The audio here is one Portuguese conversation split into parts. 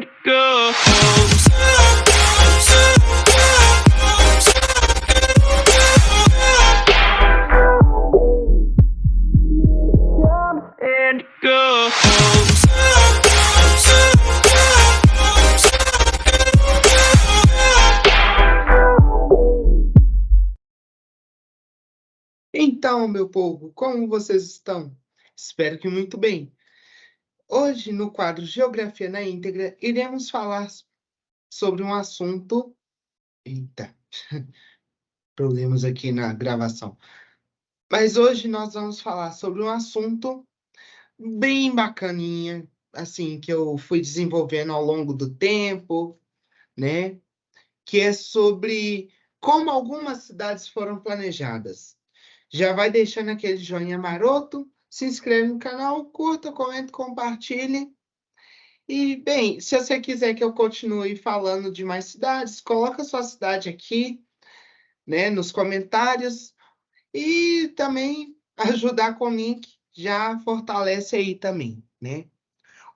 and go. Come and go. Então, meu povo, como vocês estão? Espero que muito bem. Hoje, no quadro Geografia na Íntegra, iremos falar sobre um assunto. Eita, problemas aqui na gravação. Mas hoje nós vamos falar sobre um assunto bem bacaninha, assim, que eu fui desenvolvendo ao longo do tempo, né? Que é sobre como algumas cidades foram planejadas. Já vai deixando aquele joinha maroto, se inscreve no canal, curta, comenta, compartilhe. E, bem, se você quiser que eu continue falando de mais cidades, coloca sua cidade aqui, né, nos comentários. E também ajudar com o link já fortalece aí também, né?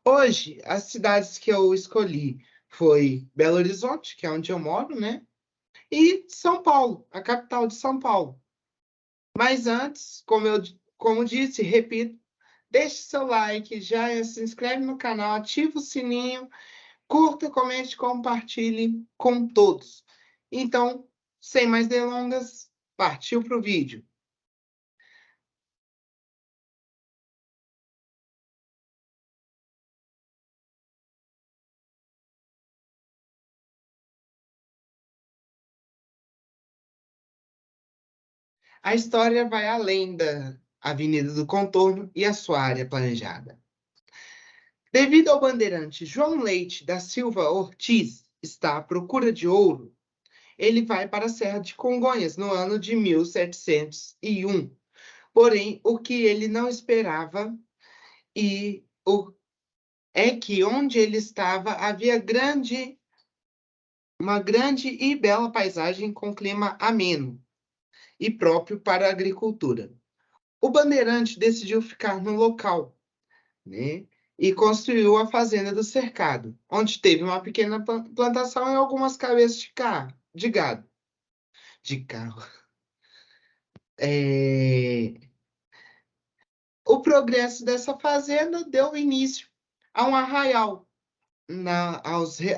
Hoje, as cidades que eu escolhi foi Belo Horizonte, que é onde eu moro, né? E São Paulo, a capital de São Paulo. Mas antes, como disse, repito, deixe seu like, já se inscreve no canal, ativa o sininho, curta, comente, compartilhe com todos. Então, sem mais delongas, partiu para o vídeo. A história vai além da Avenida do Contorno e a sua área planejada. Devido ao bandeirante João Leite da Silva Ortiz estar à procura de ouro, ele vai para a Serra de Congonhas no ano de 1701. Porém, o que ele não esperava é que onde ele estava havia uma grande e bela paisagem com clima ameno e próprio para a agricultura. O bandeirante decidiu ficar no local, né? E construiu a fazenda do cercado, onde teve uma pequena plantação e algumas cabeças de gado, de carro. O progresso dessa fazenda deu início a um arraial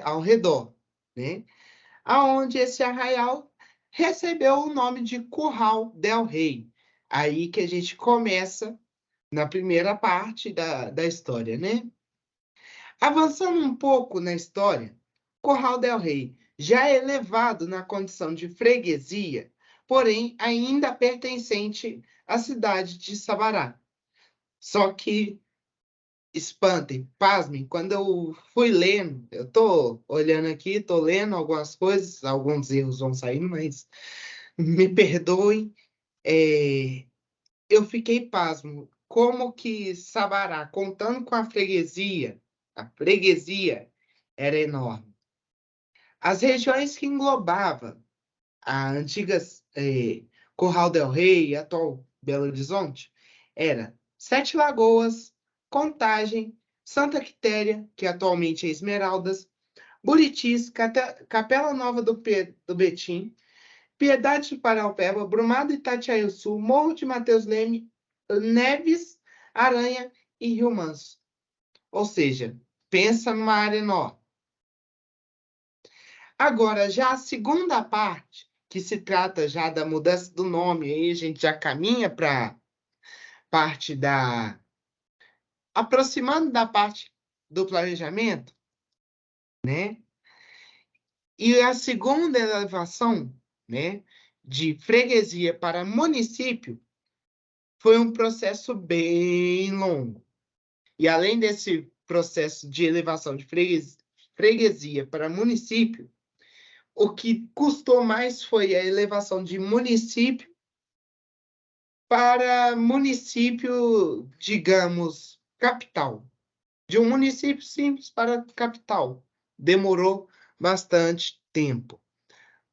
ao redor, né? Aonde esse arraial recebeu o nome de Curral del Rei. Aí que a gente começa na primeira parte da história, né? Avançando um pouco na história, Curral del Rei já é elevado na condição de freguesia, porém ainda pertencente à cidade de Sabará. Só que, espantem, pasmem, quando eu fui lendo, eu tô olhando aqui, tô lendo algumas coisas, alguns erros vão saindo, mas me perdoem, eu fiquei pasmo. Como que Sabará, contando com a freguesia era enorme. As regiões que englobava a antiga Curral del Rei, atual Belo Horizonte, era Sete Lagoas, Contagem, Santa Quitéria, que atualmente é Esmeraldas, Buritis, Capela Nova do Betim, Piedade de Paraupeba, Brumado Itatiaiuçu, Morro de Mateus Leme, Neves, Aranha e Rio Manso. Ou seja, pensa numa área enorme. Agora, já a segunda parte, que se trata já da mudança do nome, aí a gente já caminha para parte aproximando da parte do planejamento, né? E a segunda elevação, né, de freguesia para município foi um processo bem longo. E além desse processo de elevação de freguesia para município, o que custou mais foi a elevação de município para município, digamos, capital. De um município simples para capital. Demorou bastante tempo.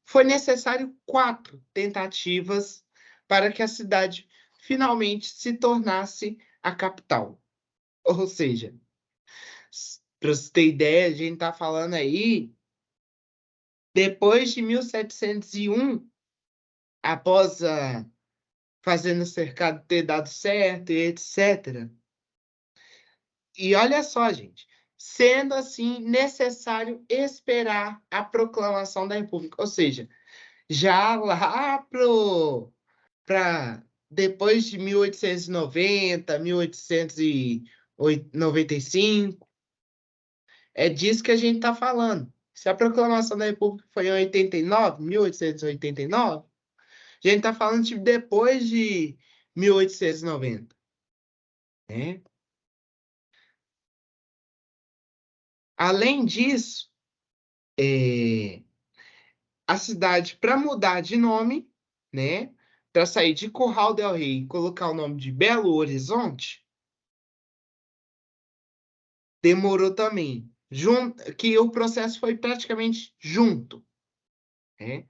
Foi necessário 4 tentativas para que a cidade finalmente se tornasse a capital. Ou seja, Para você ter ideia, a gente está falando aí, depois de 1701, após a Fazenda Cercado ter dado certo e etc. E olha só, gente, sendo assim necessário esperar a proclamação da República, ou seja, já lá para depois de 1890, 1895, é disso que a gente está falando. Se a proclamação da República foi em 89, 1889, a gente está falando de depois de 1890, né? Além disso, a cidade, para mudar de nome, né? Para sair de Curral del Rei e colocar o nome de Belo Horizonte, demorou também. Que o processo foi praticamente junto, né?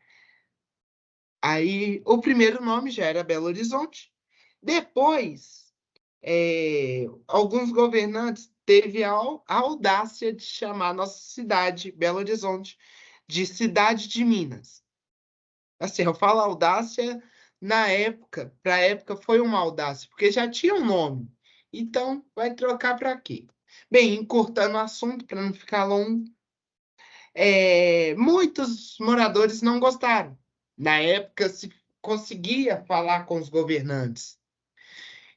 Aí o primeiro nome já era Belo Horizonte. Depois, alguns governantes teve a audácia de chamar nossa cidade, Belo Horizonte, de Cidade de Minas. Assim, eu falo audácia na época, para a época foi uma audácia, porque já tinha um nome. Então, vai trocar para quê? Bem, encurtando o assunto para não ficar longo, muitos moradores não gostaram. Na época se conseguia falar com os governantes.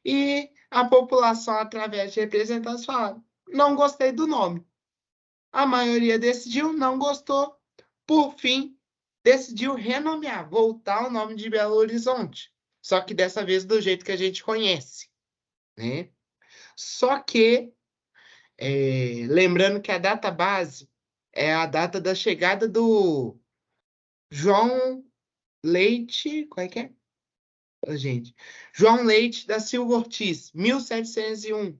E a população, através de representantes, falaram: não gostei do nome. A maioria decidiu, não gostou. Por fim, decidiu renomear, voltar ao nome de Belo Horizonte. Só que dessa vez do jeito que a gente conhece, né? Só que, lembrando que a data base é a data da chegada do João Leite, qual é que é? Ô, gente, João Leite da Silva Ortiz, 1701.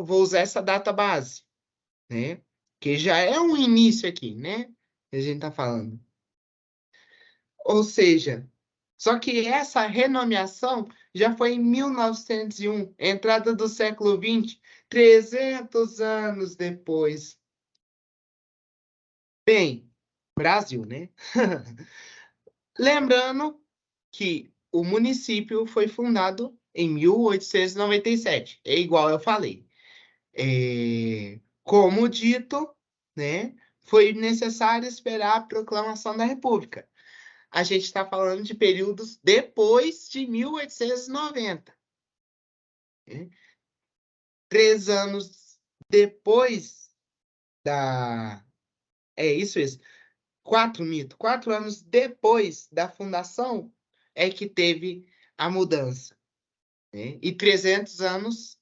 Vou usar essa data base, né? Que já é um início aqui, né? Que a gente tá falando. Ou seja, só que essa renomeação já foi em 1901, entrada do século XX, 300 anos depois. Bem, Brasil, né? Lembrando que o município foi fundado em 1897. É igual eu falei. Como dito, né, foi necessário esperar a proclamação da República. A gente está falando de períodos depois de 1890. Né? 3 anos depois da. É isso mesmo. 4 anos depois da fundação é que teve a mudança. Né? E 300 anos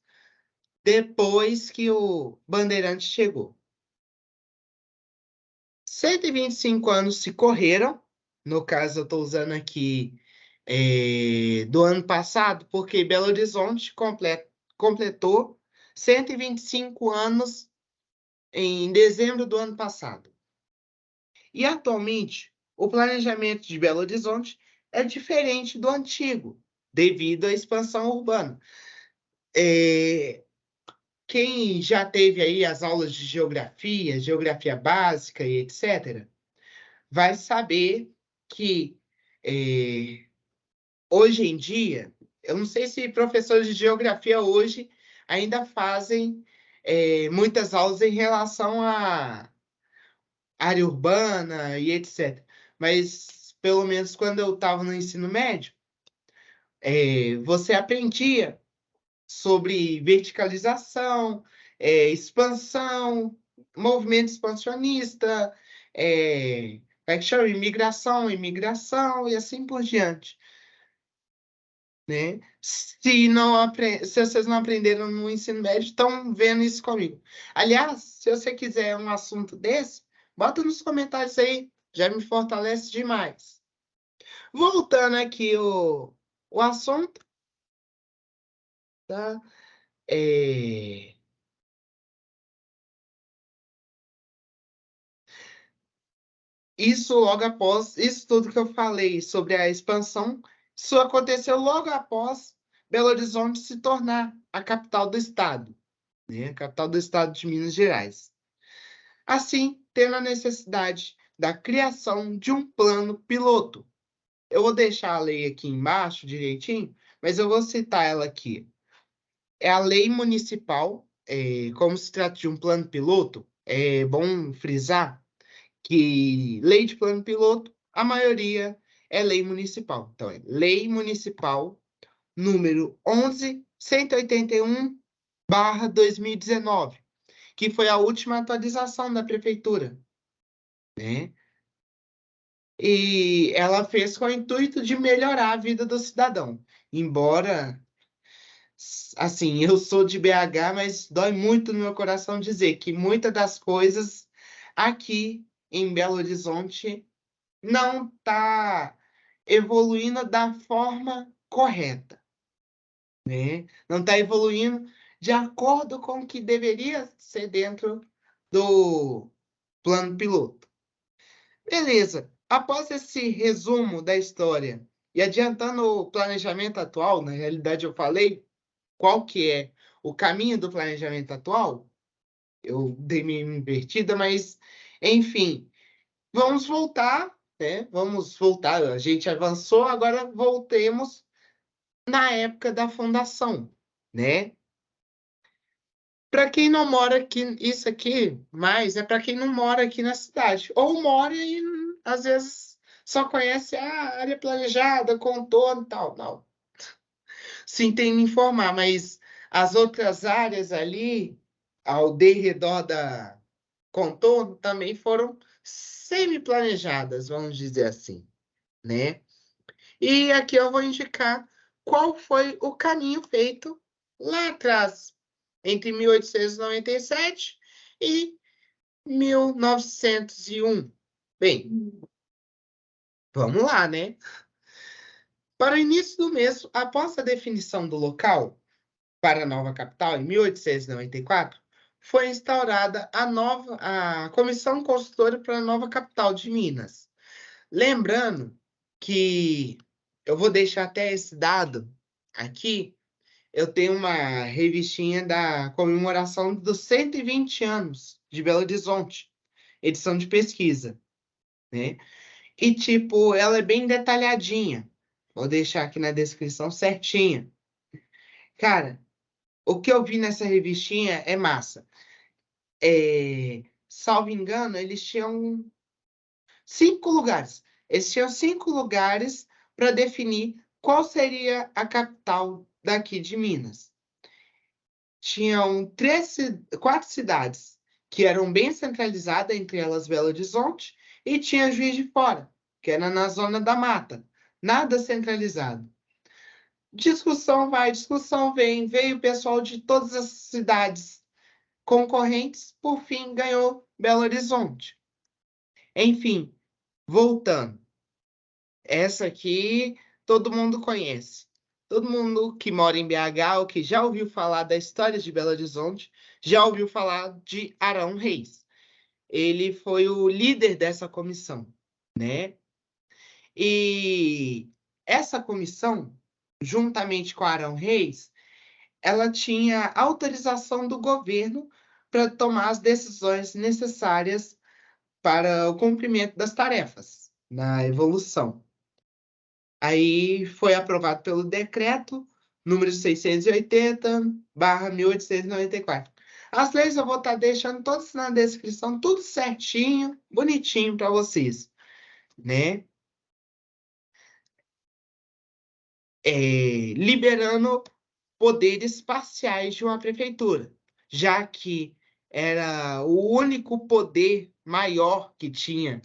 depois que o Bandeirante chegou. 125 anos se correram, no caso eu estou usando aqui do ano passado, porque Belo Horizonte completou 125 anos em dezembro do ano passado. E atualmente, o planejamento de Belo Horizonte é diferente do antigo, devido à expansão urbana. Quem já teve aí as aulas de geografia, geografia básica e etc., vai saber que hoje em dia, eu não sei se professores de geografia hoje ainda fazem muitas aulas em relação à área urbana e etc. Mas, pelo menos quando eu estava no ensino médio, você aprendia sobre verticalização, expansão, movimento expansionista, como é que chama? Imigração e assim por diante, né? Se vocês não aprenderam no ensino médio, estão vendo isso comigo. Aliás, se você quiser um assunto desse, bota nos comentários aí, já me fortalece demais. Voltando aqui o assunto, tá? É, isso tudo que eu falei sobre a expansão, isso aconteceu logo após Belo Horizonte se tornar a capital do estado. né? Capital do estado de Minas Gerais. Assim, tendo a necessidade da criação de um plano piloto. Eu vou deixar a lei aqui embaixo direitinho, mas eu vou citar ela aqui. É a lei municipal, como se trata de um plano piloto, é bom frisar que lei de plano piloto, a maioria é lei municipal. Então, é lei municipal número 11.181/2019, que foi a última atualização da prefeitura, né? E ela fez com o intuito de melhorar a vida do cidadão. Embora, assim, eu sou de BH, mas dói muito no meu coração dizer que muitas das coisas aqui em Belo Horizonte não tá evoluindo da forma correta, né? Não está evoluindo de acordo com o que deveria ser dentro do plano piloto. Beleza. Após esse resumo da história e adiantando o planejamento atual, na realidade eu falei qual que é o caminho do planejamento atual, eu dei minha invertida, mas enfim, vamos voltar, né? Vamos voltar. A gente avançou, agora voltemos na época da fundação, né? Para quem não mora aqui, isso aqui, mas é para quem não mora aqui na cidade, ou mora e às vezes só conhece a área planejada, contorno e tal. Não. Sim, tem que informar, mas as outras áreas ali, ao derredor da contorno, também foram semi-planejadas, vamos dizer assim, né? E aqui eu vou indicar qual foi o caminho feito lá atrás, entre 1897 e 1901. Bem, vamos lá, né? Para o início do mês, após a definição do local para a nova capital, em 1894, foi instaurada a Comissão Consultora para a nova capital de Minas. Lembrando que eu vou deixar até esse dado aqui. Eu tenho uma revistinha da comemoração dos 120 anos de Belo Horizonte, edição de pesquisa, né? E, tipo, ela é bem detalhadinha. Vou deixar aqui na descrição certinha. Cara, o que eu vi nessa revistinha é massa. Salvo engano, eles tinham 5 lugares. Eles tinham 5 lugares para definir qual seria a capital daqui de Minas. Tinham 4 cidades que eram bem centralizadas, entre elas Belo Horizonte, e tinha Juiz de Fora, que era na zona da mata, nada centralizado. Discussão vai, discussão vem, veio o pessoal de todas as cidades concorrentes, por fim ganhou Belo Horizonte. Enfim, voltando. Essa aqui todo mundo conhece. Todo mundo que mora em BH ou que já ouviu falar da história de Belo Horizonte, já ouviu falar de Arão Reis. Ele foi o líder dessa comissão, né? E essa comissão, juntamente com Arão Reis, ela tinha autorização do governo para tomar as decisões necessárias para o cumprimento das tarefas na evolução. Aí foi aprovado pelo decreto número 680/1894. As leis eu vou estar deixando todas na descrição, tudo certinho, bonitinho para vocês, né? Liberando poderes parciais de uma prefeitura, já que era o único poder maior que tinha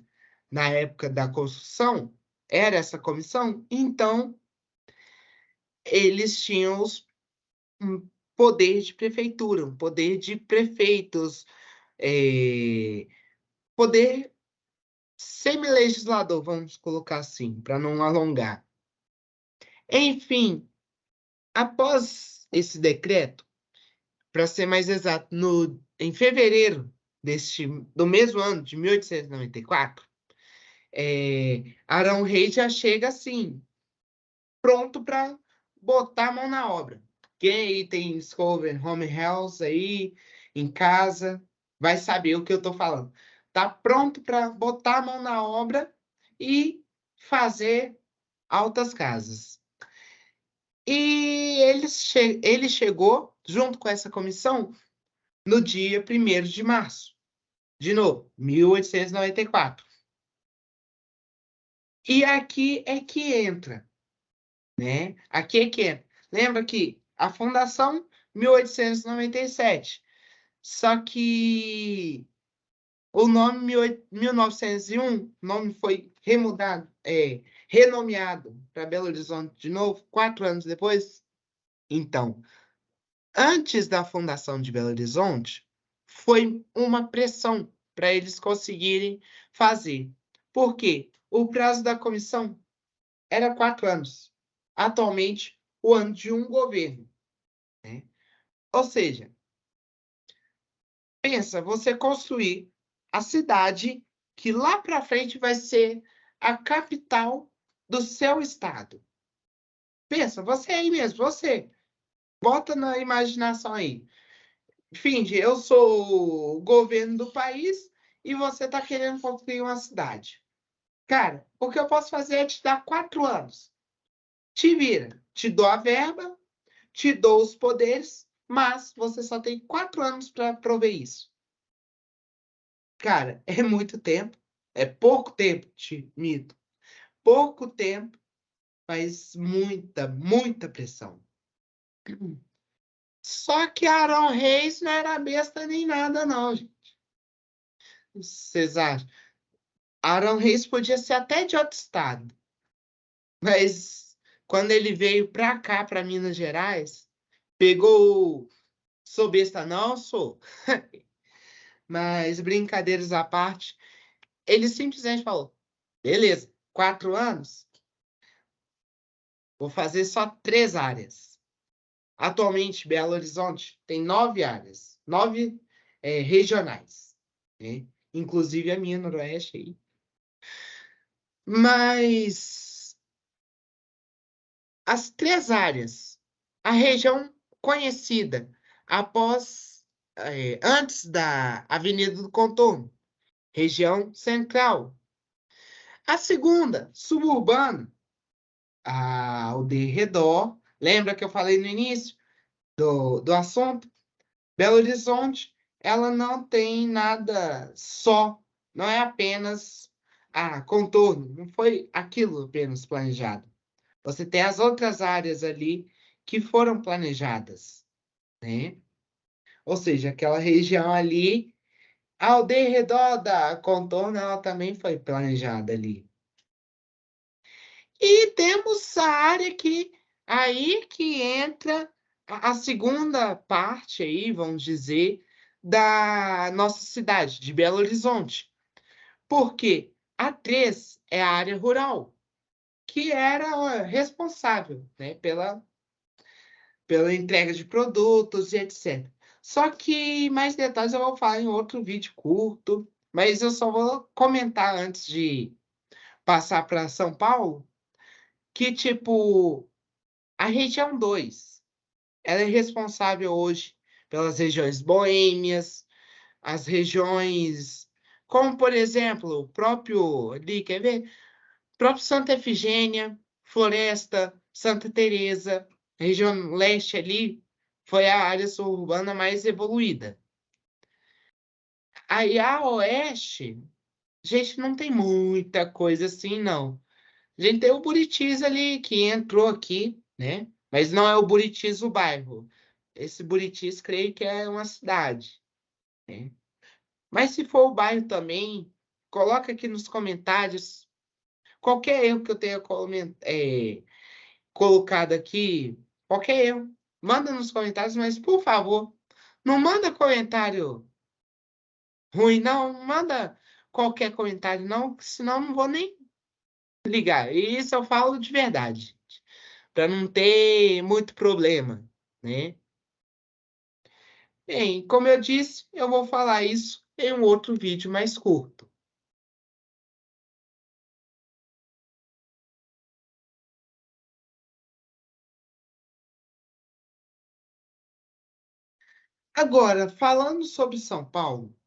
na época da construção, era essa comissão, então eles tinham um poder de prefeitura, um poder de prefeitos, poder semi-legislador, vamos colocar assim, para não alongar. Enfim, após esse decreto, para ser mais exato, em fevereiro do mesmo ano, de 1894, Arão Reis já chega assim, pronto para botar a mão na obra. Quem aí tem Discover Home Health aí em casa vai saber o que eu estou falando. Tá pronto para botar a mão na obra e fazer altas casas. E ele chegou junto com essa comissão no dia 1º de março, de novo, 1894. E aqui é que entra, né? Aqui é que entra. Lembra que a fundação 1897. Só que o nome 1901, o nome foi renomeado para Belo Horizonte de novo, 4 anos depois. Então, antes da fundação de Belo Horizonte, foi uma pressão para eles conseguirem fazer. Por quê? O prazo da comissão era 4 anos. Atualmente, o ano de um governo, né? Ou seja, pensa você construir a cidade que lá para frente vai ser a capital do seu estado. Pensa, você aí mesmo, você. Bota na imaginação aí. Finge, eu sou o governo do país e você está querendo construir uma cidade. Cara, o que eu posso fazer é te dar 4 anos. Te vira, te dou a verba, te dou os poderes, mas você só tem 4 anos para prover isso. Cara, é muito tempo, é pouco tempo, te mito. Pouco tempo, mas muita, muita pressão. Só que Arão Reis não era besta nem nada, não, gente. Vocês acham? Arão Reis podia ser até de outro estado, mas quando ele veio pra cá, pra Minas Gerais, pegou o sou besta não, sou. Mas brincadeiras à parte, ele simplesmente falou: beleza, 4 anos, vou fazer só 3 áreas. Atualmente, Belo Horizonte tem 9 áreas, 9 regionais, né? Inclusive a minha Noroeste aí. Mas as 3 áreas, a região conhecida antes da Avenida do Contorno, região central. A segunda, suburbana, o derredor. Lembra que eu falei no início do assunto? Belo Horizonte, ela não tem nada só, não é apenas contorno, não foi aquilo apenas planejado. Você tem as outras áreas ali que foram planejadas, né? Ou seja, aquela região ali, ao redor da contorno, ela também foi planejada ali. E temos a área aí que entra a segunda parte aí, vamos dizer, da nossa cidade, de Belo Horizonte. Porque a 3 é a área rural, que era responsável, né, pela entrega de produtos e etc. Só que mais detalhes eu vou falar em outro vídeo curto, mas eu só vou comentar antes de passar para São Paulo, que tipo, a região 2, ela é responsável hoje pelas regiões boêmias, as regiões, como por exemplo, o próprio ali, quer ver? O próprio Santa Efigênia, Floresta, Santa Teresa, região leste ali, foi a área suburbana mais evoluída. Aí a oeste, gente, não tem muita coisa assim, não. A gente tem o Buritis ali, que entrou aqui, né? Mas não é o Buritis o bairro. Esse Buritis, creio que é uma cidade, né? Mas se for o bairro também, coloca aqui nos comentários qualquer erro que eu tenha colocado aqui, qualquer erro. Manda nos comentários, mas por favor, não manda comentário ruim, não. Não manda qualquer comentário, não, senão eu não vou nem ligar. E isso eu falo de verdade, para não ter muito problema, né? Bem, como eu disse, eu vou falar isso em um outro vídeo mais curto. Agora, falando sobre São Paulo,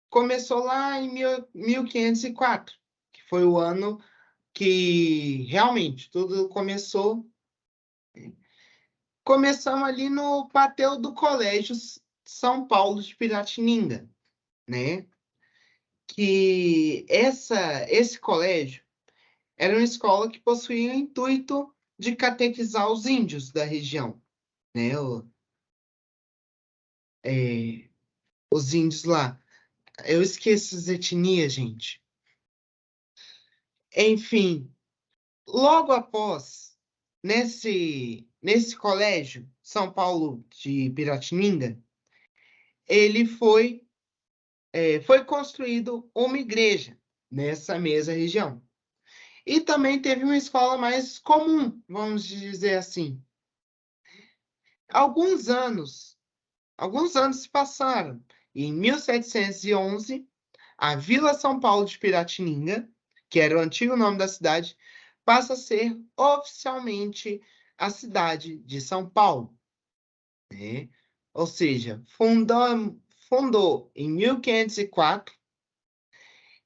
começou lá em 1504, que foi o ano que realmente tudo começou. Começamos ali no pátio do Colégio São Paulo de Piratininga, né? Que esse colégio era uma escola que possuía o intuito de catequizar os índios da região, né? Os índios lá. Eu esqueço as etnias, gente. Enfim, logo após, nesse colégio, São Paulo de Piratininga, ele foi construído uma igreja nessa mesma região. E também teve uma escola mais comum, vamos dizer assim. Alguns anos, alguns anos se passaram. E em 1711, a Vila São Paulo de Piratininga, que era o antigo nome da cidade, passa a ser oficialmente a cidade de São Paulo, né? Ou seja, fundou em 1504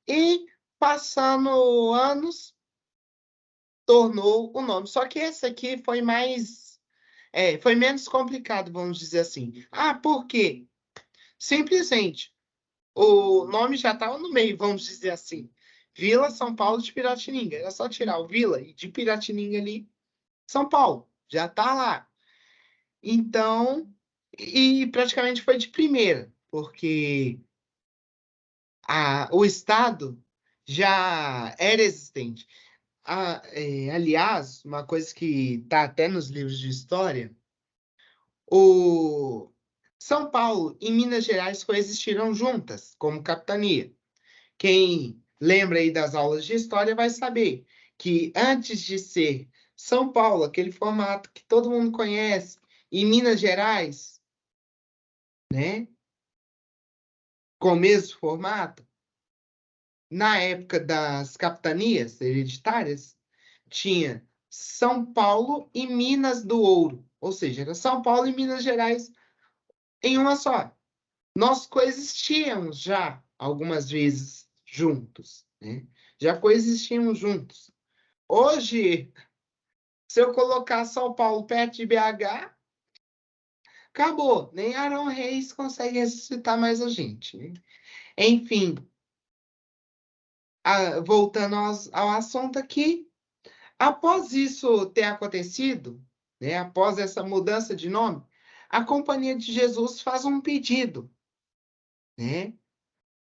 e, passando anos, tornou o nome. Só que esse aqui foi menos complicado, vamos dizer assim. Ah, por quê? Simplesmente, o nome já estava no meio, vamos dizer assim. Vila São Paulo de Piratininga. Era só tirar o Vila e de Piratininga ali, São Paulo. Já está lá. Então, e praticamente foi de primeira, porque o Estado já era existente. Aliás, uma coisa que está até nos livros de história, o São Paulo e Minas Gerais coexistiram juntas como capitania. Quem lembra aí das aulas de história vai saber que antes de ser São Paulo, aquele formato que todo mundo conhece, e Minas Gerais, né, com o mesmo formato, na época das capitanias hereditárias, tinha São Paulo e Minas do Ouro, ou seja, era São Paulo e Minas Gerais em uma só. Nós coexistíamos já algumas vezes juntos, né? Já coexistíamos juntos. Hoje, se eu colocar São Paulo perto de BH, acabou. Nem Arão Reis consegue ressuscitar mais a gente, né? Enfim, voltando ao assunto aqui, após isso ter acontecido, né, após essa mudança de nome, a Companhia de Jesus faz um pedido, né,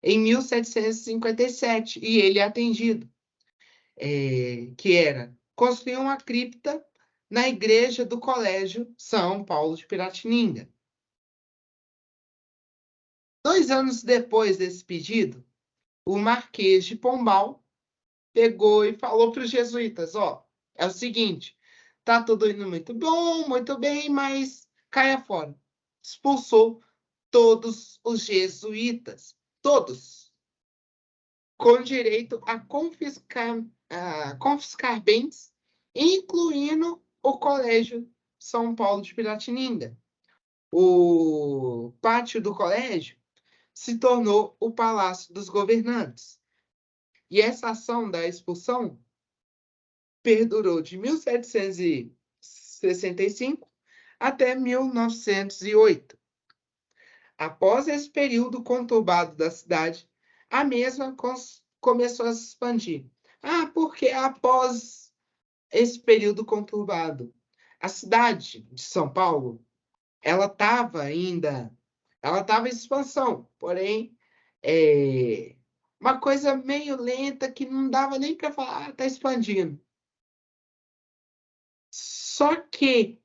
em 1757, e ele é atendido, que era construir uma cripta na igreja do Colégio São Paulo de Piratininga. 2 anos depois desse pedido, o Marquês de Pombal pegou e falou para os jesuítas: ó, é o seguinte, tá tudo indo muito bom, muito bem, mas caia fora. Expulsou todos os jesuítas, todos, com direito a confiscar bens, incluindo o Colégio São Paulo de Piratininga. O pátio do colégio se tornou o Palácio dos Governantes. E essa ação da expulsão perdurou de 1765 até 1908. Após esse período conturbado da cidade, a mesma começou a se expandir. Porque após esse período conturbado, a cidade de São Paulo, ela estava em expansão, porém, uma coisa meio lenta que não dava nem para falar, está expandindo. Só que,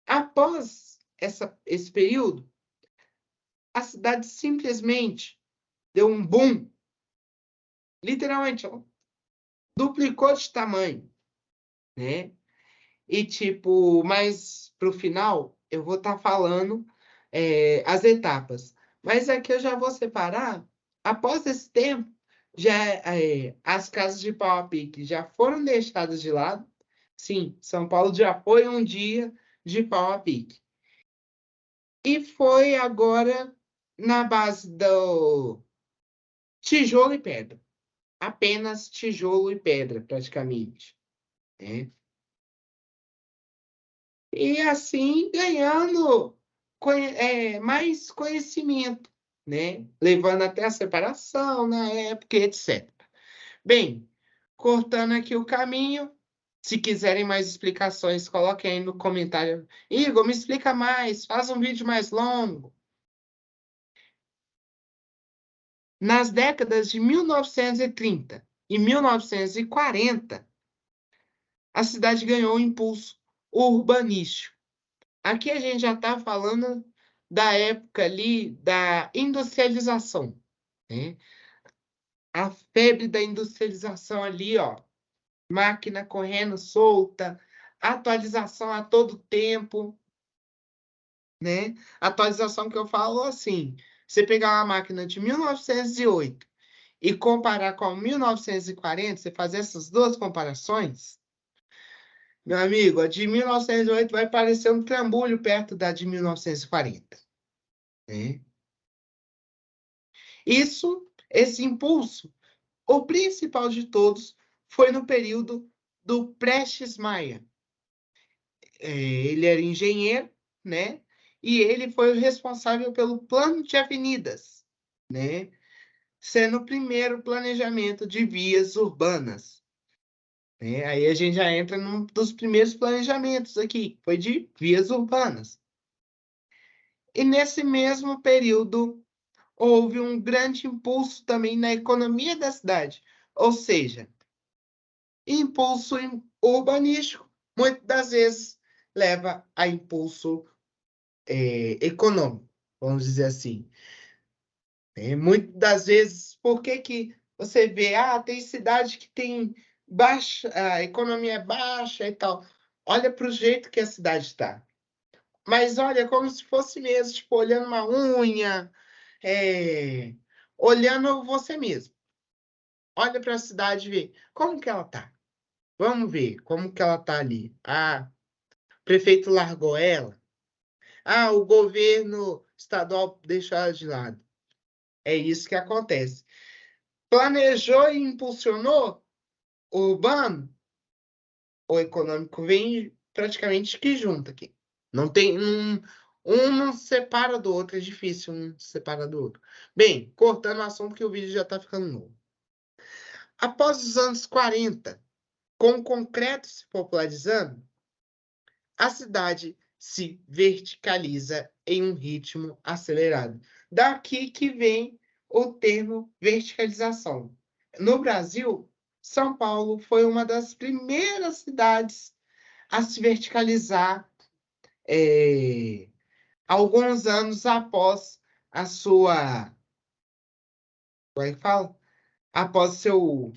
após esse período, a cidade simplesmente deu um boom. Literalmente, ela duplicou de tamanho, né? E, tipo, mais pro final, eu vou estar falando as etapas. Mas aqui eu já vou separar. Após esse tempo, já as casas de pau a pique já foram deixadas de lado. Sim, São Paulo já foi um dia de pau a pique. e foi agora na base do tijolo e pedra. Apenas tijolo e pedra, praticamente, né? E assim ganhando mais conhecimento, né? Levando até a separação na época, etc. Bem, cortando aqui o caminho, se quiserem mais explicações, coloquem aí no comentário. Igor, me explica mais, faz um vídeo mais longo. Nas décadas de 1930 e 1940, a cidade ganhou um impulso urbanístico. Aqui a gente já está falando da época ali da industrialização, né? A febre da industrialização ali, ó, máquina correndo solta, atualização a todo tempo, né? Atualização que eu falo assim, você pegar uma máquina de 1908 e comparar com a 1940, você fazer essas duas comparações, meu amigo, a de 1908 vai parecer um trambolho perto da de 1940, né? Esse impulso, o principal de todos, foi no período do Prestes Maia. Ele era engenheiro, né? E ele foi o responsável pelo plano de avenidas, né? Sendo o primeiro planejamento de vias urbanas, né? Aí a gente já entra num dos primeiros planejamentos aqui, foi de vias urbanas. E nesse mesmo período houve um grande impulso também na economia da cidade, ou seja, impulso urbanístico muitas das vezes leva a impulso econômico, vamos dizer assim. Muitas das vezes, por que que você vê, tem cidade que tem baixa, a economia é baixa e tal. Olha para o jeito que a cidade está. Mas olha, como se fosse mesmo, tipo, olhando uma unha, olhando você mesmo. Olha para a cidade e vê como que ela está. Vamos ver como que ela está ali. O prefeito largou ela. O governo estadual deixou ela de lado. É isso que acontece. Planejou e impulsionou o urbano, o econômico vem praticamente que junto aqui. Não tem um não separa do outro, é difícil um separar do outro. Bem, cortando o assunto que o vídeo já está ficando novo. Após os anos 40, com o concreto se popularizando, a cidade se verticaliza em um ritmo acelerado. Daqui que vem o termo verticalização. No Brasil, São Paulo foi uma das primeiras cidades a se verticalizar alguns anos após a sua, como é que fala? Após seu,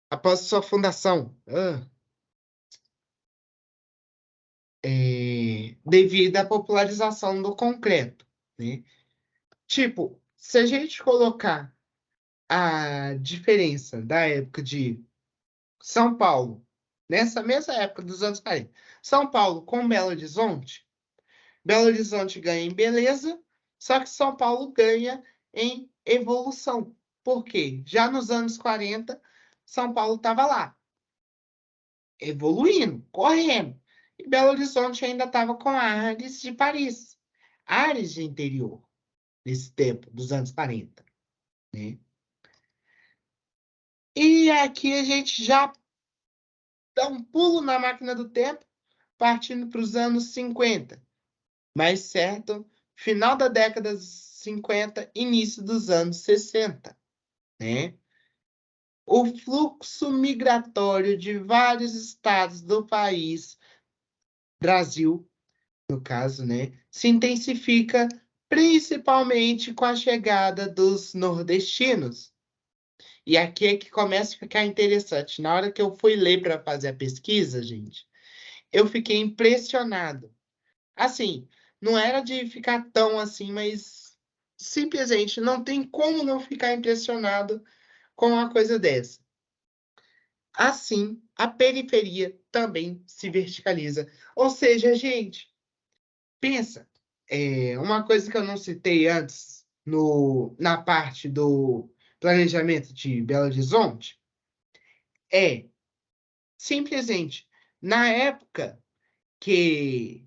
após sua fundação. Devido à popularização do concreto, né? Tipo, se a gente colocar a diferença da época de São Paulo, nessa mesma época dos anos 40, São Paulo com Belo Horizonte ganha em beleza, só que São Paulo ganha em evolução. Por quê? Já nos anos 40, São Paulo estava lá, evoluindo, correndo. E Belo Horizonte ainda estava com ares de Paris, ares de interior, nesse tempo, dos anos 40, né? E aqui a gente já dá um pulo na máquina do tempo, partindo para os anos 50. Mais certo, final da década de 50, início dos anos 60, né? O fluxo migratório de vários estados do país, Brasil, no caso, né, se intensifica principalmente com a chegada dos nordestinos. E aqui é que começa a ficar interessante. Na hora que eu fui ler para fazer a pesquisa, gente, eu fiquei impressionado. Assim, não era de ficar tão assim, mas simplesmente não tem como não ficar impressionado com uma coisa dessa. Assim, a periferia também se verticaliza. Ou seja, gente, Pensa, uma coisa que eu não citei antes na parte do planejamento de Belo Horizonte é simplesmente na época que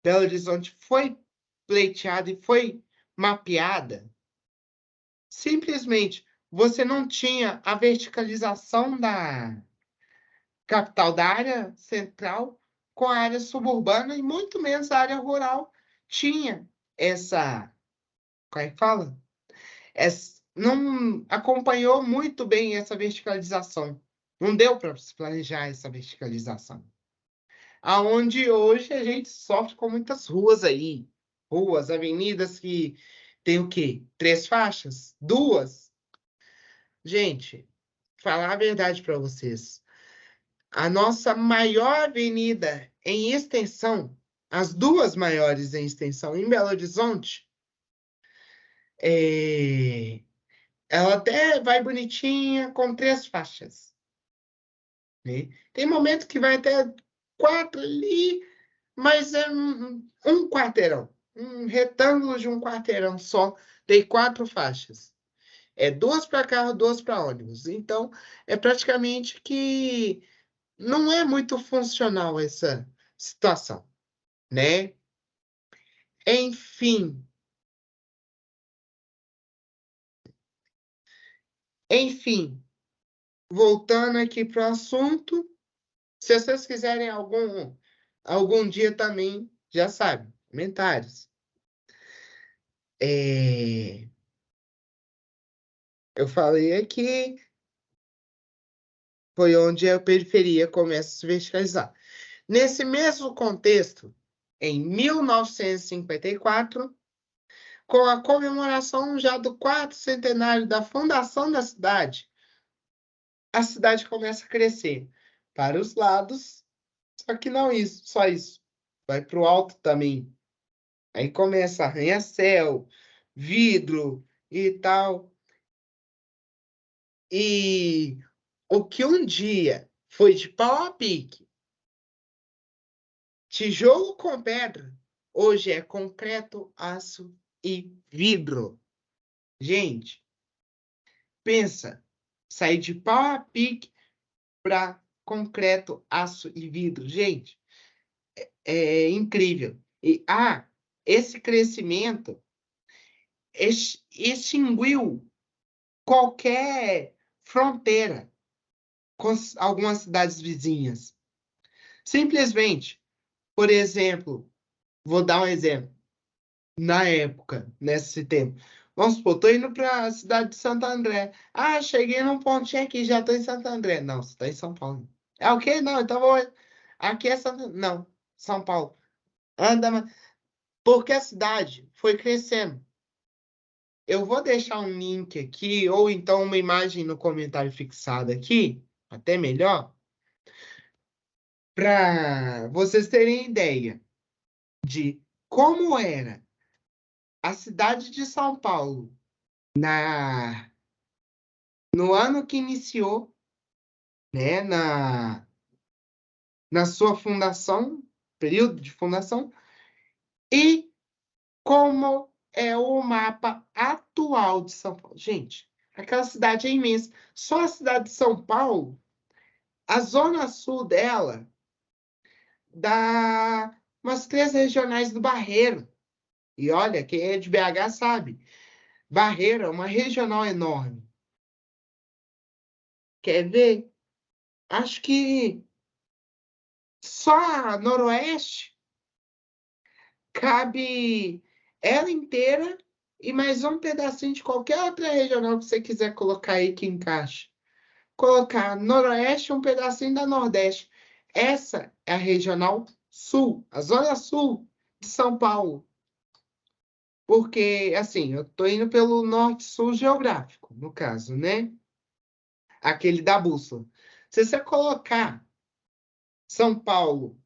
Belo Horizonte foi pleiteada e foi mapeada, simplesmente você não tinha a verticalização da capital, da área central, com a área suburbana e muito menos a área rural tinha essa, como é que fala? Não acompanhou muito bem essa verticalização. Não deu para se planejar essa verticalização. Aonde hoje a gente sofre com muitas ruas aí. Ruas, avenidas que tem o quê? 3 faixas? 2? Gente, falar a verdade para vocês. A nossa maior avenida em extensão, as 2 maiores em extensão em Belo Horizonte, ela até vai bonitinha com 3 faixas, né? Tem momento que vai até 4 ali, mas é um quarteirão, um retângulo de um quarteirão só, tem 4 faixas. É 2 para carro, 2 para ônibus. Então, é praticamente que não é muito funcional essa situação, né? Enfim, enfim, voltando aqui para o assunto, se vocês quiserem algum dia também, já sabe, comentários. Eu falei aqui, foi onde a periferia começa a se verticalizar. Nesse mesmo contexto, em 1954, com a comemoração já do 4º centenário da fundação da cidade, a cidade começa a crescer para os lados, só que não só isso, vai para o alto também. Aí começa arranha-céu, vidro e tal. E o que um dia foi de pau a pique, tijolo com pedra, hoje é concreto, aço e vidro. Gente, pensa, sair de pau a pique para concreto, aço e vidro. Gente, é incrível. E esse crescimento extinguiu qualquer fronteira com algumas cidades vizinhas. Simplesmente, por exemplo, vou dar um exemplo. Na época, nesse tempo, vamos supor, estou indo para a cidade de Santo André. Cheguei num pontinho aqui, já estou em Santo André. Não, você está em São Paulo. É o quê? Não, então vou. Aqui é Santo. Não, São Paulo. Anda, porque a cidade foi crescendo. Eu vou deixar um link aqui, ou então uma imagem no comentário fixado aqui, até melhor, para vocês terem ideia de como era a cidade de São Paulo no ano que iniciou, né, na sua fundação, período de fundação, e como é o mapa atual de São Paulo. Gente, aquela cidade é imensa. Só a cidade de São Paulo, a zona sul dela, dá umas 3 regionais do Barreiro. E olha, quem é de BH sabe. Barreiro é uma regional enorme. Quer ver? Acho que só a Noroeste cabe ela inteira e mais um pedacinho de qualquer outra regional que você quiser colocar aí que encaixe. Colocar Noroeste e um pedacinho da Nordeste. Essa é a regional Sul, a Zona Sul de São Paulo. Porque, assim, eu estou indo pelo norte-sul geográfico, no caso, né? Aquele da bússola. Se você colocar São Paulo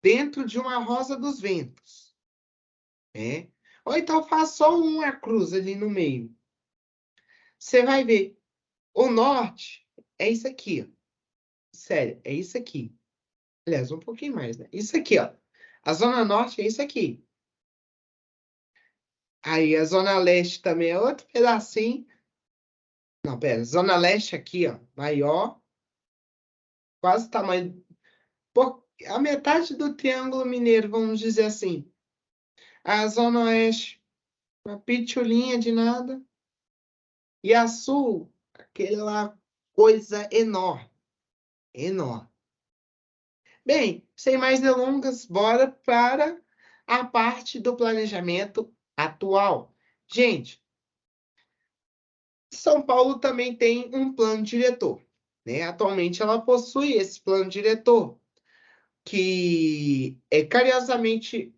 dentro de uma Rosa dos Ventos, né? Ou então faz só uma cruz ali no meio. Você vai ver. O norte é isso aqui, ó. Sério, é isso aqui. Aliás, um pouquinho mais, né? Isso aqui, ó. A zona norte é isso aqui. Aí a Zona Leste também é outro pedacinho. Não, pera, Zona Leste aqui, ó, maior, quase o tamanho, a metade do Triângulo Mineiro, vamos dizer assim. A Zona Oeste, uma pitulinha de nada. E a Sul, aquela coisa enorme, enorme. Bem, sem mais delongas, bora para a parte do planejamento atual. Gente, São Paulo também tem um plano diretor, né? Atualmente ela possui esse plano diretor, que é carinhosamente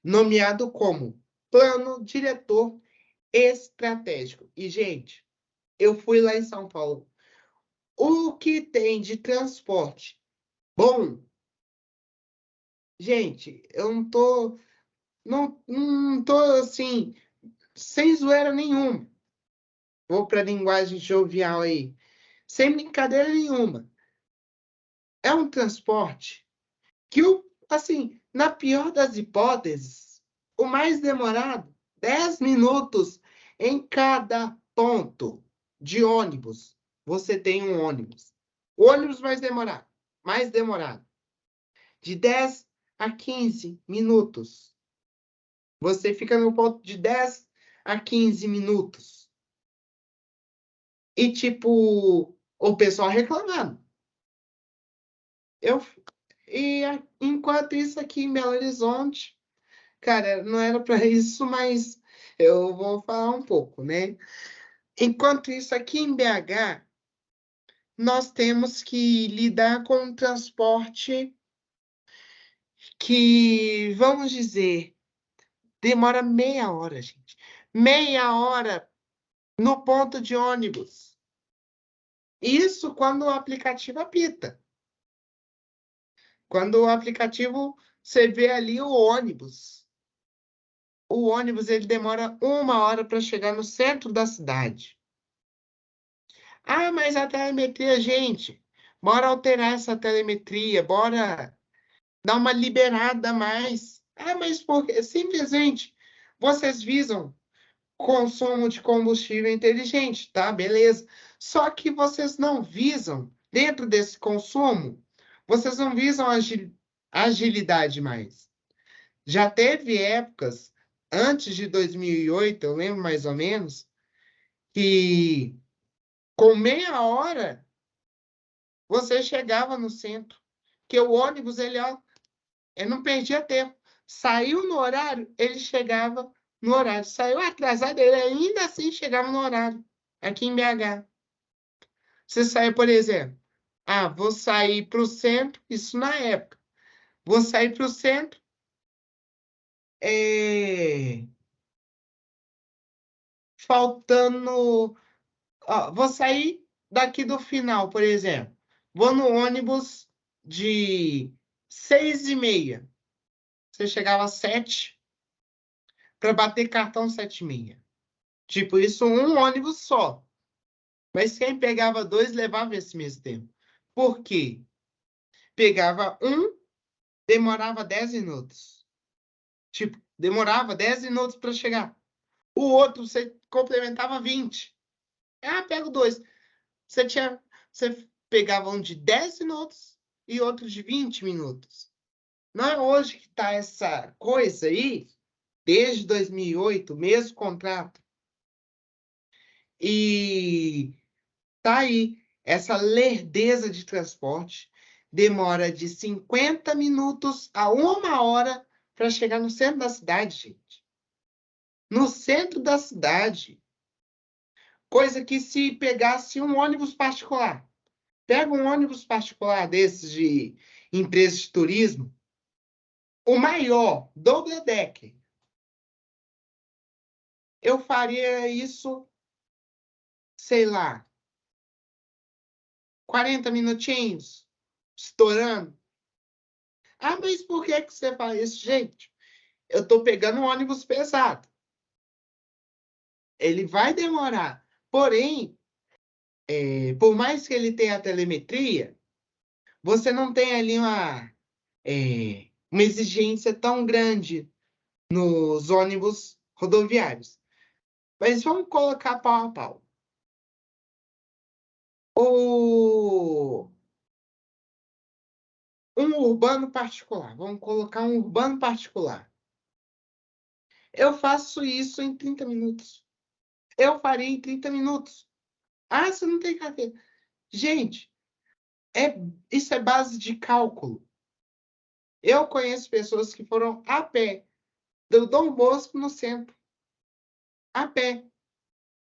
nomeado como Plano Diretor Estratégico. E, gente, eu fui lá em São Paulo. O que tem de transporte bom? Gente, eu não tô assim, sem zoeira nenhuma. Vou para a linguagem jovial aí, sem brincadeira nenhuma. É um transporte que, assim, na pior das hipóteses, o mais demorado, 10 minutos em cada ponto de ônibus. Você tem um ônibus. O ônibus mais demorado, de 10 a 15 minutos. Você fica no ponto de 10 a 15 minutos. E, tipo, o pessoal reclamando. Eu, enquanto isso aqui em Belo Horizonte, cara, não era para isso, mas eu vou falar um pouco, né? Enquanto isso aqui em BH, nós temos que lidar com um transporte que, vamos dizer, demora meia hora, gente. Meia hora no ponto de ônibus. Isso quando o aplicativo apita. Quando o aplicativo, você vê ali o ônibus. O ônibus ele demora 1 hora para chegar no centro da cidade. Ah, mas a telemetria, gente, bora alterar essa telemetria, bora dar uma liberada a mais. Ah, mas porque simplesmente vocês visam consumo de combustível inteligente, tá? Beleza. Só que vocês não visam, dentro desse consumo, vocês não visam agilidade mais. Já teve épocas, antes de 2008, eu lembro mais ou menos, que com meia hora você chegava no centro, que o ônibus, ele não perdia tempo. Saiu no horário, ele chegava no horário. Saiu atrasado, ele ainda assim chegava no horário, aqui em BH. Você sai, por exemplo, vou sair para o centro, isso na época. Vou sair para o centro, faltando. Vou sair daqui do final, por exemplo. Vou no ônibus de 6h30. Você chegava às 7 para bater cartão 7h30. Tipo, isso um ônibus só. Mas quem pegava dois levava esse mesmo tempo. Por quê? Pegava um, demorava 10 minutos. Tipo, demorava 10 minutos para chegar. O outro você complementava 20. Pego dois. Você pegava um de 10 minutos e outro de 20 minutos. Não é hoje que está essa coisa aí, desde 2008, mesmo contrato. E tá aí, essa lerdeza de transporte demora de 50 minutos a 1 hora para chegar no centro da cidade, gente. No centro da cidade. Coisa que se pegasse um ônibus particular. Pega um ônibus particular desses de empresa de turismo, o maior, double decker. Eu faria isso, sei lá, 40 minutinhos, estourando. Mas por que que você faz isso, gente? Eu estou pegando um ônibus pesado. Ele vai demorar. Porém, por mais que ele tenha a telemetria, você não tem ali uma exigência tão grande nos ônibus rodoviários. Mas vamos colocar pau a pau. Um urbano particular. Vamos colocar um urbano particular. Eu faço isso em 30 minutos. Eu faria em 30 minutos. Ah, você não tem carteira. Gente, isso é base de cálculo. Eu conheço pessoas que foram a pé do Dom Bosco no centro. A pé.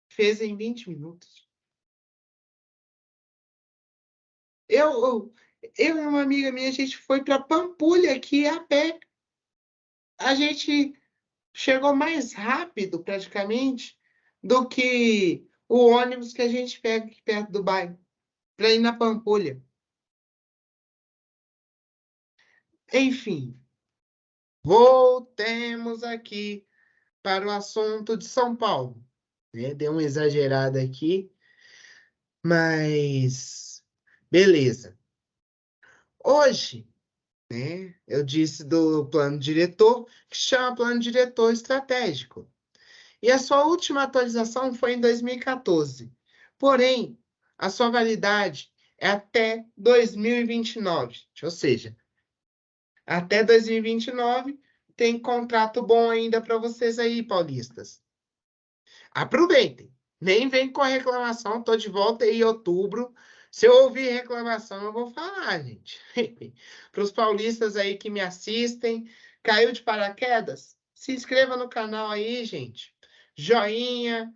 Fez em 20 minutos. Eu e uma amiga minha, a gente foi para Pampulha aqui a pé. A gente chegou mais rápido, praticamente, do que o ônibus que a gente pega aqui perto do bairro, para ir na Pampulha. Enfim, voltemos aqui para o assunto de São Paulo. Deu uma exagerada aqui, mas beleza. Hoje, eu disse do plano diretor, que chama plano diretor estratégico. E a sua última atualização foi em 2014. Porém, a sua validade é até 2029. Ou seja, até 2029 tem contrato bom ainda para vocês aí, paulistas. Aproveitem. Nem vem com a reclamação. Estou de volta em outubro. Se eu ouvir reclamação, eu vou falar, gente. Para os paulistas aí que me assistem, caiu de paraquedas? Se inscreva no canal aí, gente. Joinha,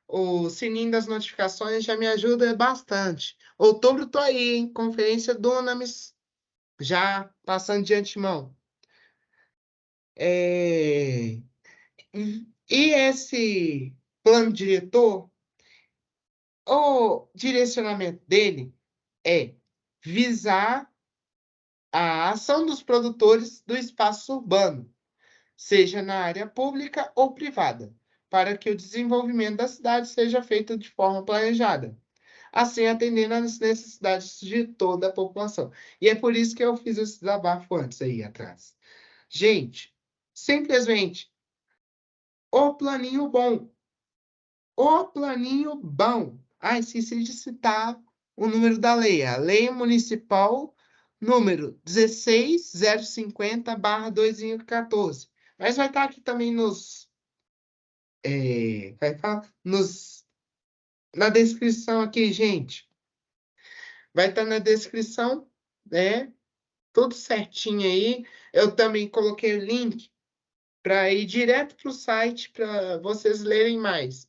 o sininho das notificações já me ajuda bastante. Outubro tô aí, hein? Conferência Dunamis, já passando de antemão. E esse plano diretor, o direcionamento dele é visar a ação dos produtores do espaço urbano, seja na área pública ou privada, para que o desenvolvimento da cidade seja feito de forma planejada, assim atendendo às necessidades de toda a população. E é por isso que eu fiz esse desabafo antes aí atrás. Gente, simplesmente o planinho bom. O planinho bom. Ah, esqueci de citar o número da lei. A Lei Municipal número 16.050/2014. Mas vai estar aqui também vai estar na descrição aqui, gente. Vai estar na descrição, né? Tudo certinho aí. Eu também coloquei o link para ir direto para o site para vocês lerem mais.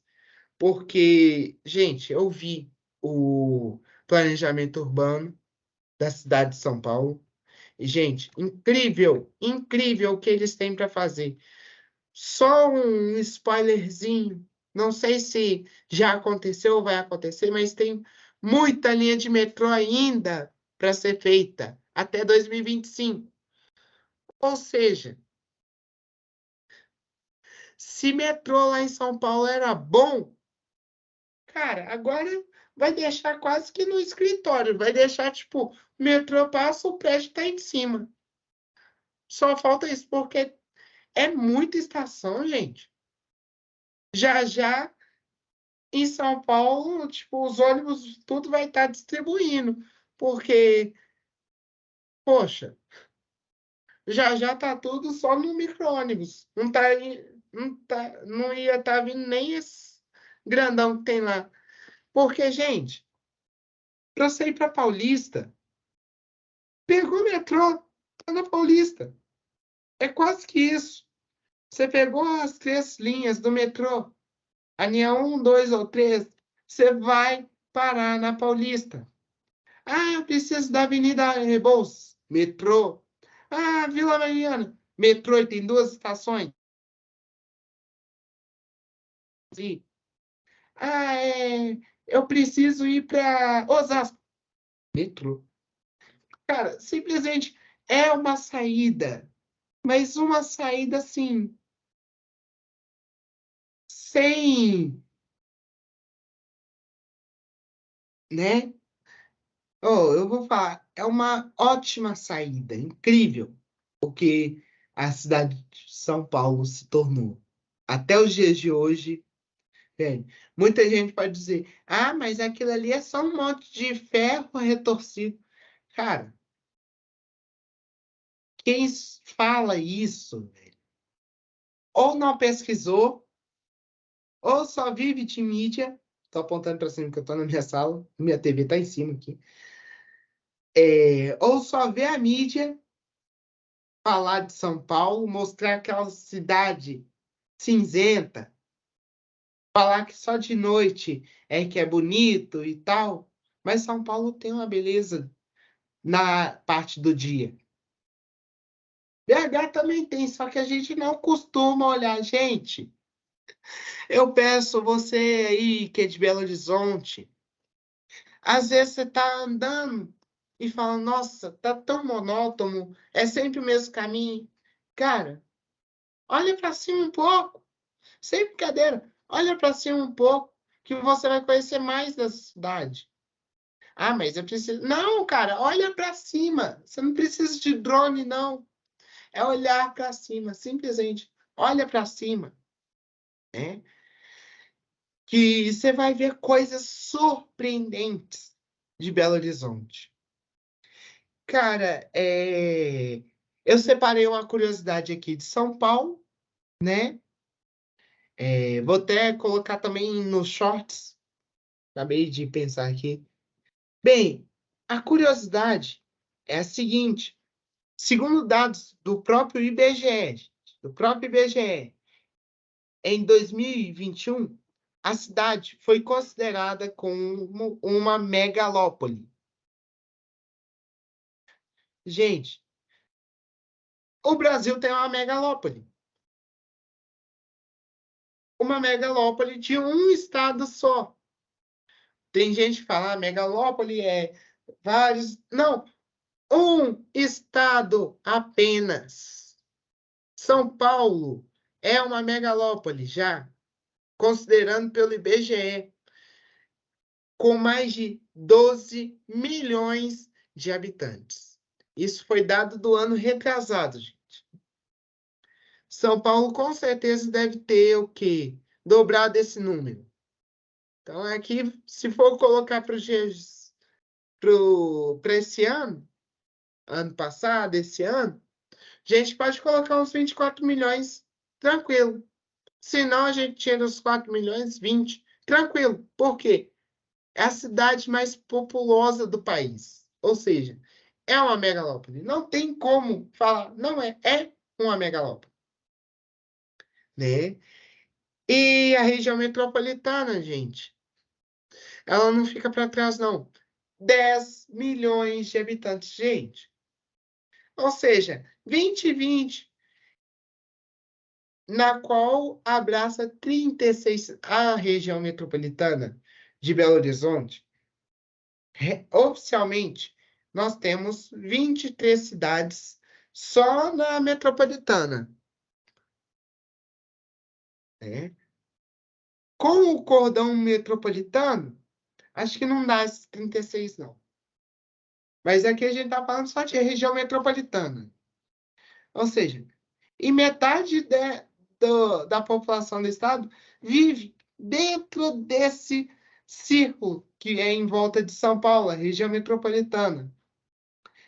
Porque, gente, eu vi o planejamento urbano da cidade de São Paulo. E, gente, incrível, incrível o que eles têm para fazer. Só um spoilerzinho. Não sei se já aconteceu ou vai acontecer, mas tem muita linha de metrô ainda para ser feita até 2025. Ou seja, se metrô lá em São Paulo era bom, cara, agora vai deixar quase que no escritório. Vai deixar, tipo, o metrô passa, o prédio tá em cima. Só falta isso, porque é muita estação, gente. Já já em São Paulo, tipo, os ônibus tudo vai estar distribuindo, porque, poxa, já já tá tudo só no micro-ônibus. Não ia estar vindo nem esse grandão que tem lá. Porque, gente, para você ir para Paulista, pegou o metrô, tá na Paulista. É quase que isso. Você pegou as 3 linhas do metrô, a linha 1, 2 ou 3, você vai parar na Paulista. Ah, eu preciso da Avenida Rebouças. Metrô. Ah, Vila Mariana. Metrô e tem 2 estações. E, eu preciso ir para Osasco. Metrô. Cara, simplesmente é uma saída. Mas uma saída assim, sem, né? Oh, eu vou falar, é uma ótima saída, incrível. Porque a cidade de São Paulo se tornou. Até os dias de hoje, velho, muita gente pode dizer, ah, mas aquilo ali é só um monte de ferro retorcido. Cara, quem fala isso, velho, ou não pesquisou, ou só vive de mídia. Tô apontando para cima que eu tô na minha sala, minha TV tá em cima aqui. Ou só vê a mídia falar de São Paulo, mostrar aquela cidade cinzenta, falar que só de noite é que é bonito e tal, mas São Paulo tem uma beleza na parte do dia. BH também tem, só que a gente não costuma olhar. Gente, eu peço você aí que é de Belo Horizonte, às vezes você tá andando e fala, nossa, tá tão monótono, é sempre o mesmo caminho. Cara, olha para cima um pouco. Sem brincadeira, olha para cima um pouco, que você vai conhecer mais da cidade. Ah, mas eu preciso. Não, cara, olha para cima. Você não precisa de drone, não. É olhar para cima, simplesmente. Olha para cima, né? Que você vai ver coisas surpreendentes de Belo Horizonte. Cara, eu separei uma curiosidade aqui de São Paulo, né? Vou até colocar também nos shorts. Acabei de pensar aqui. Bem, a curiosidade é a seguinte: segundo dados do próprio IBGE, em 2021, a cidade foi considerada como uma megalópole. Gente, o Brasil tem uma megalópole de um estado só. Tem gente que fala, megalópole é vários. Não, um estado apenas. São Paulo é uma megalópole já, considerando pelo IBGE, com mais de 12 milhões de habitantes. Isso foi dado do ano retrasado, gente. São Paulo com certeza deve ter o quê? Dobrado esse número. Então, aqui, se for colocar para esse ano passado, esse ano, a gente pode colocar uns 24 milhões, tranquilo. Se não, a gente tira os 4 milhões, 20, tranquilo. Por quê? É a cidade mais populosa do país. Ou seja, é uma megalópole. Não tem como falar, não é uma megalópole, né? E a região metropolitana, gente, ela não fica para trás, não. 10 milhões de habitantes, gente. Ou seja, 2020, na qual abraça 36, a região metropolitana de Belo Horizonte. Oficialmente, nós temos 23 cidades só na metropolitana, né? Com o cordão metropolitano, acho que não dá esses 36, não. Mas aqui a gente está falando só de região metropolitana. Ou seja, e metade da população do estado vive dentro desse círculo que é em volta de São Paulo, a região metropolitana.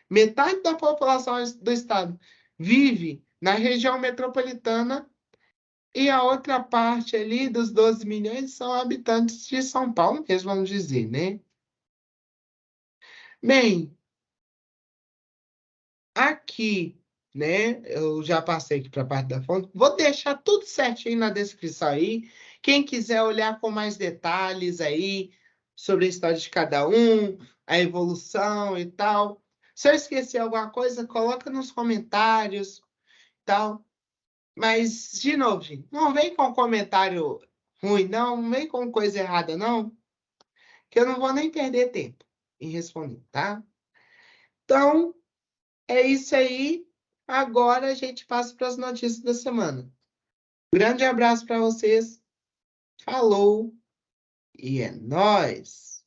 Metade da população do estado vive na região metropolitana e a outra parte ali dos 12 milhões são habitantes de São Paulo, mesmo vamos dizer, né? Bem, aqui, né? Eu já passei aqui para a parte da fonte. Vou deixar tudo certinho na descrição aí. Quem quiser olhar com mais detalhes aí sobre a história de cada um, a evolução e tal. Se eu esquecer alguma coisa, coloca nos comentários, tal. Mas, de novo, gente, não vem com comentário ruim, não vem com coisa errada, não, que eu não vou nem perder tempo em responder, tá? Então, é isso aí. Agora a gente passa para as notícias da semana. Grande abraço para vocês. Falou e é nóis!